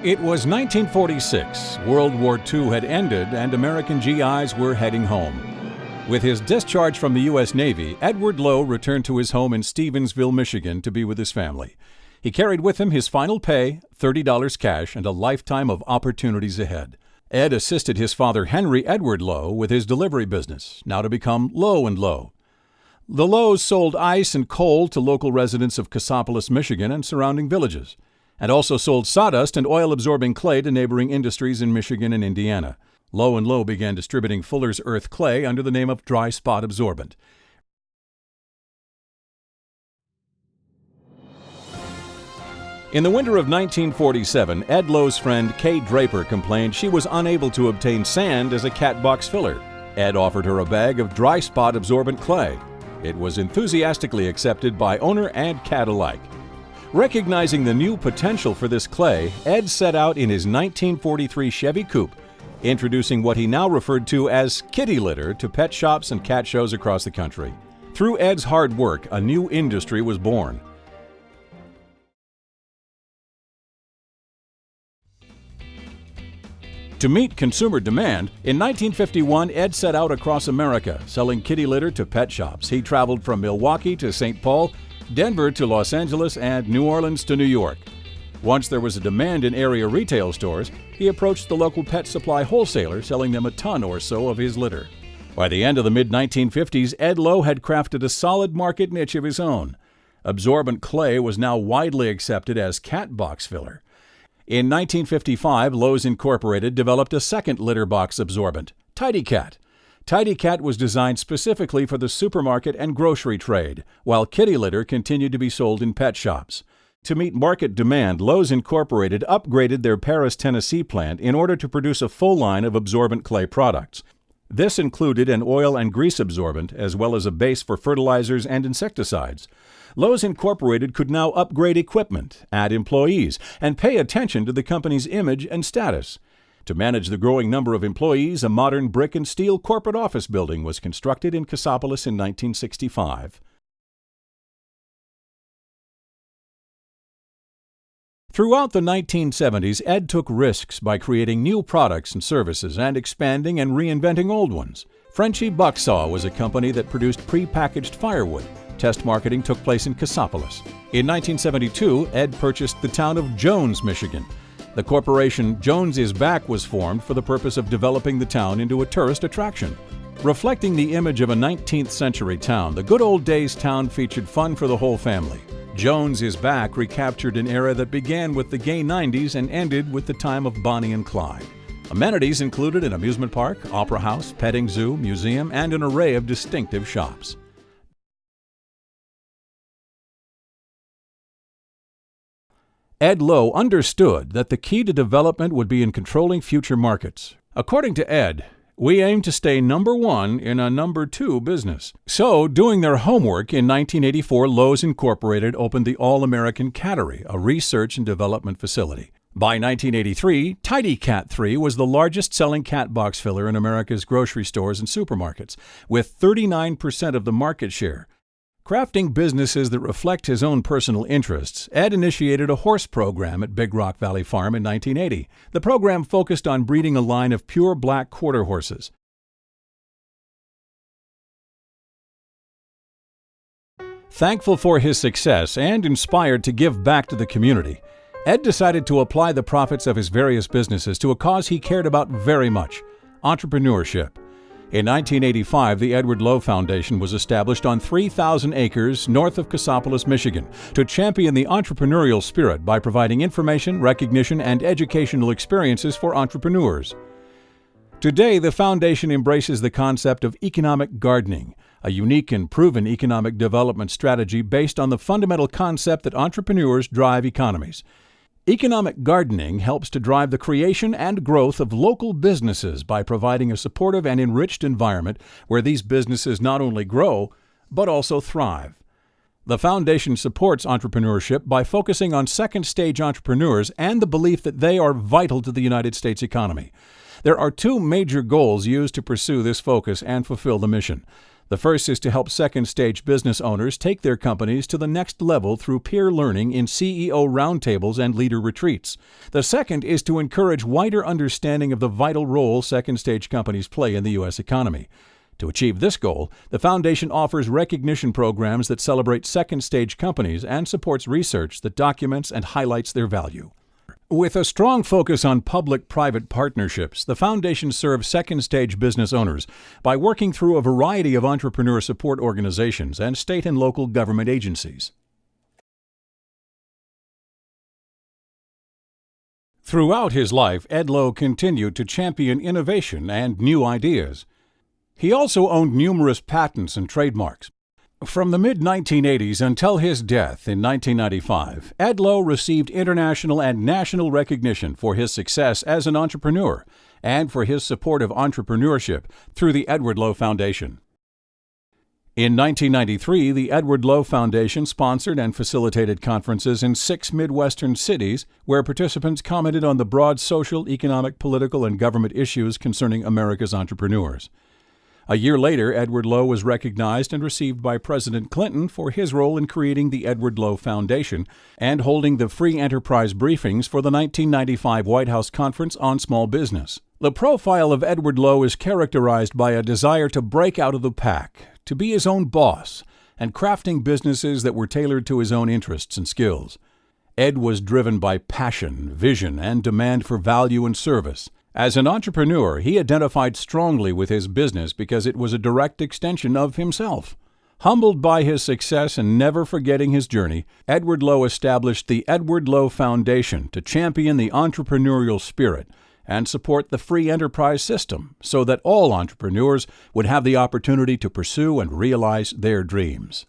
It was 1946. World War II had ended and American GIs were heading home. With his discharge from the U.S. Navy, Edward Lowe returned to his home in Stevensville, Michigan to be with his family. He carried with him his final pay, $30 cash, and a lifetime of opportunities ahead. Ed assisted his father Henry Edward Lowe with his delivery business, now to become Lowe & Lowe. The Lowes sold ice and coal to local residents of Cassopolis, Michigan and surrounding villages, and also sold sawdust and oil-absorbing clay to neighboring industries in Michigan and Indiana. Lowe & Lowe began distributing Fuller's Earth clay under the name of dry spot absorbent. In the winter of 1947, Ed Lowe's friend Kay Draper complained she was unable to obtain sand as a catbox filler. Ed offered her a bag of dry spot absorbent clay. It was enthusiastically accepted by owner and cat alike. Recognizing the new potential for this clay, Ed set out in his 1943 Chevy Coupe, introducing what he now referred to as kitty litter to pet shops and cat shows across the country. Through Ed's hard work, a new industry was born. To meet consumer demand, in 1951, Ed set out across America, selling kitty litter to pet shops. He traveled from Milwaukee to St. Paul, Denver to Los Angeles, and New Orleans to New York. Once there was a demand in area retail stores, he approached the local pet supply wholesaler, selling them a ton or so of his litter. By the end of the mid-1950s, Ed Lowe had crafted a solid market niche of his own. Absorbent clay was now widely accepted as cat box filler. In 1955, Lowe's Incorporated developed a second litter box absorbent, Tidy Cat. Tidy Cat was designed specifically for the supermarket and grocery trade, while kitty litter continued to be sold in pet shops. To meet market demand, Lowe's Incorporated upgraded their Paris, Tennessee plant in order to produce a full line of absorbent clay products. This included an oil and grease absorbent, as well as a base for fertilizers and insecticides. Lowe's Incorporated could now upgrade equipment, add employees, and pay attention to the company's image and status. To manage the growing number of employees, a modern brick and steel corporate office building was constructed in Cassopolis in 1965. Throughout the 1970s, Ed took risks by creating new products and services and expanding and reinventing old ones. Frenchy Bucksaw was a company that produced pre-packaged firewood. Test marketing took place in Cassopolis. In 1972, Ed purchased the town of Jones, Michigan. The corporation Jones is Back was formed for the purpose of developing the town into a tourist attraction. Reflecting the image of a 19th century town, the good old days town featured fun for the whole family. Jones is Back recaptured an era that began with the gay 90s and ended with the time of Bonnie and Clyde. Amenities included an amusement park, opera house, petting zoo, museum, and an array of distinctive shops. Ed Lowe understood that the key to development would be in controlling future markets. According to Ed, we aim to stay number one in a number two business. So, doing their homework, in 1984, Lowe's Incorporated opened the All-American Cattery, a research and development facility. By 1983, Tidy Cat 3 was the largest-selling cat box filler in America's grocery stores and supermarkets, with 39% of the market share. Crafting businesses that reflect his own personal interests, Ed initiated a horse program at Big Rock Valley Farm in 1980. The program focused on breeding a line of pure black quarter horses. Thankful for his success and inspired to give back to the community, Ed decided to apply the profits of his various businesses to a cause he cared about very much: entrepreneurship. In 1985, the Edward Lowe Foundation was established on 3,000 acres north of Cassopolis, Michigan, to champion the entrepreneurial spirit by providing information, recognition, and educational experiences for entrepreneurs. Today, the foundation embraces the concept of economic gardening, a unique and proven economic development strategy based on the fundamental concept that entrepreneurs drive economies. Economic gardening helps to drive the creation and growth of local businesses by providing a supportive and enriched environment where these businesses not only grow, but also thrive. The foundation supports entrepreneurship by focusing on second-stage entrepreneurs and the belief that they are vital to the United States economy. There are two major goals used to pursue this focus and fulfill the mission. The first is to help second-stage business owners take their companies to the next level through peer learning in CEO roundtables and leader retreats. The second is to encourage wider understanding of the vital role second-stage companies play in the U.S. economy. To achieve this goal, the Foundation offers recognition programs that celebrate second-stage companies and supports research that documents and highlights their value. With a strong focus on public-private partnerships, the Foundation serves second-stage business owners by working through a variety of entrepreneur support organizations and state and local government agencies. Throughout his life, Ed Lowe continued to champion innovation and new ideas. He also owned numerous patents and trademarks. From the mid-1980s until his death in 1995, Ed Lowe received international and national recognition for his success as an entrepreneur and for his support of entrepreneurship through the Edward Lowe Foundation. In 1993, the Edward Lowe Foundation sponsored and facilitated conferences in 6 Midwestern cities where participants commented on the broad social, economic, political, and government issues concerning America's entrepreneurs. A year later, Edward Lowe was recognized and received by President Clinton for his role in creating the Edward Lowe Foundation and holding the free enterprise briefings for the 1995 White House Conference on Small Business. The profile of Edward Lowe is characterized by a desire to break out of the pack, to be his own boss, and crafting businesses that were tailored to his own interests and skills. Ed was driven by passion, vision, and demand for value and service. As an entrepreneur, he identified strongly with his business because it was a direct extension of himself. Humbled by his success and never forgetting his journey, Edward Lowe established the Edward Lowe Foundation to champion the entrepreneurial spirit and support the free enterprise system so that all entrepreneurs would have the opportunity to pursue and realize their dreams.